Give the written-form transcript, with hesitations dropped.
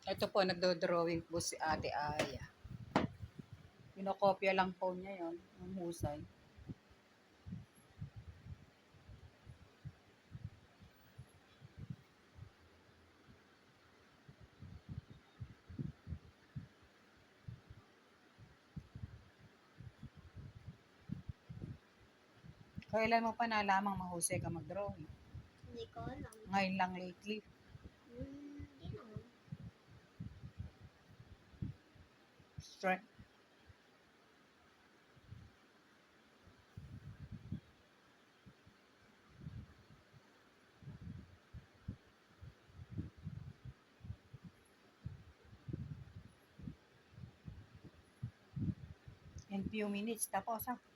Ito po, nagdo-drawing po si Ate Aya. Pinokopya lang po niya yon, ang husay. Kailan mo pa nalamang mahusay ka mag-drawing? Hindi ko alam. Ngayon lang lately. Hindi naman. Strength. In few minutes, tapos ha.